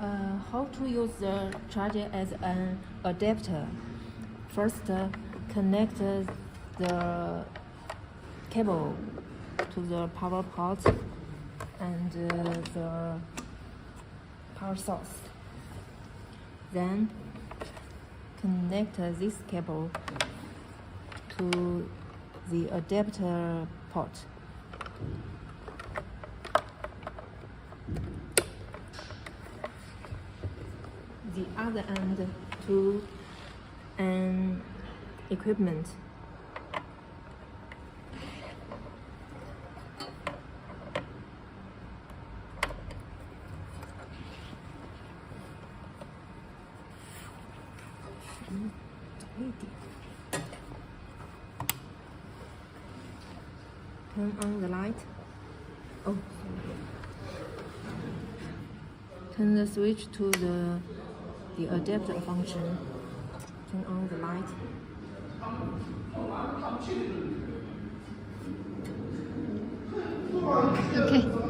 How to use the charger as an adapter? First, connect the cable to the power port and the power source. Then connect this cable to the adapter port. The other end to an equipment. Turn on the light. Oh, sorry. Turn the switch to the adapter function. Turn on the light. Okay.